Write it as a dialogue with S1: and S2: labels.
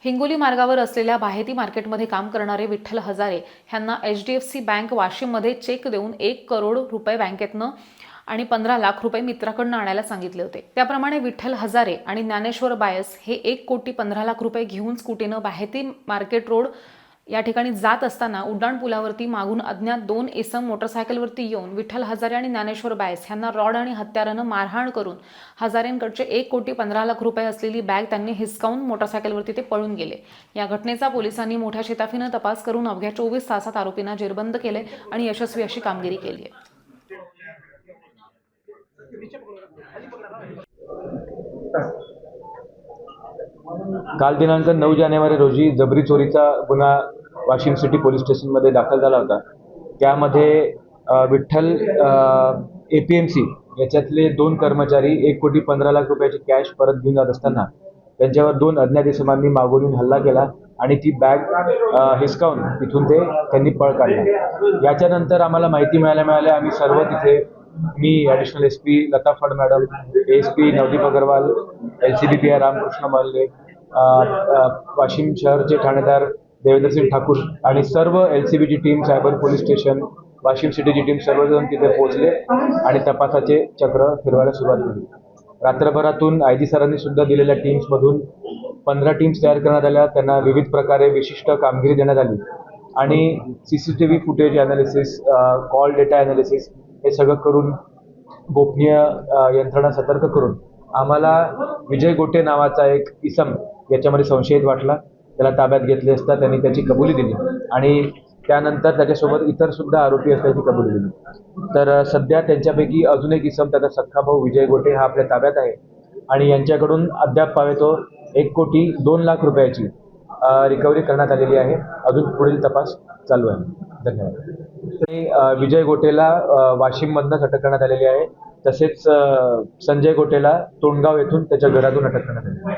S1: हिंगोली मार्गावर असलेल्या बाहेती मार्केटमध्ये काम करणारे विठ्ठल हजारे यांना HDFC बँक वाशिममध्ये चेक देऊन 1 करोड रुपये बँकेतनं आणि 15 लाख रुपये मित्राकडून आणायला सांगितले होते। त्याप्रमाणे विठ्ठल हजारे आणि ज्ञानेश्वर बायस हे 1 कोटी 15 लाख रुपये घेऊन स्कूटीनं बाहेती मार्केट रोड या ठिकाणी जात असताना उड्डाण पुलावरती मागून अज्ञात 2 इसम मोटरसायकलवरती येऊन विठ्ठल हजारे आणि ज्ञानेश्वर बायस यांना रॉड आणि हत्यारानं मारहाण करून हजारेंकडचे 1 कोटी 15 लाख रुपये असलेली बॅग त्यांनी हिसकावून मोटरसायकलवरती ते पळून गेले। या घटनेचा पोलिसांनी मोठ्या शिताफीनं तपास करून अवघ्या 24 तासात आरोपींना जेरबंद केले आणि यशस्वी अशी कामगिरी केली आहे।
S2: काल दिनांक 9 जानेवारी रोजी जबरी चोरीचा गुन्हा वाशिम सिटी पोलीस स्टेशनमध्ये दाखल झाला होता। त्यामध्ये विठ्ठल APMC याच्यातले 2 कर्मचारी 1 कोटी 15 लाख रुपयाची कॅश परत घेऊन जात असताना त्यांच्यावर 2 अज्ञात इसमांनी मागून हल्ला केला आणि ती बॅग हिसकावून तिथून त्यांनी पळ काढला। याच्यानंतर आम्हाला माहिती मिळाल्या आम्ही सर्व तिथे मी additional SP Lata Phad madam, ASP Navdeep Agarwal, LCB PR Ramakrishna Malle, Washim शहरचे ठाणेदार देवेंद्र सिंह ठाकूर आणि सर्व LCBची team, cyber police station, Washim सिटीची टीम सर्वजण तिथे पोहोचले आणि तपासाचे चक्र फिरवायला सुरुवात केली। रात्रभरातून IG सरांनी सुद्धा दिलेल्या टीम्समधून 15 टीम्स तयार करण्यात आल्या। त्यांना विविध प्रकारे विशिष्ट कामगिरी देण्यात आली आणि CCTV footage analysis, call data analysis हे सगळं करून गोपनीय यंत्रणा सतर्क करून आम्हाला विजय गोटे नावाचा एक इसम याच्यामध्ये संशयित वाटला। त्याला ताब्यात घेतले असता त्यांनी त्याची कबुली दिली आणि त्यानंतर त्याच्यासोबत इतर सुद्धा आरोपी असल्याची कबुली दिली। तर सध्या त्यांच्यापैकी अजून एक इसम, त्याचा सख्खा भाऊ विजय गोटे हा आपल्या ताब्यात आहे आणि यांच्याकडून अद्याप पावेतो 1 कोटी 2 लाख रुपयाची रिकव्हरी करण्यात आलेली आहे। अजून पुढील तपास चालू आहे। धन्यवाद। विजय गोटेला वाशिममधूनच अटक करण्यात आलेली आहे। तसेच संजय गोटेला तोंडगाव येथून त्याच्या घरातून अटक करण्यात आली आहे।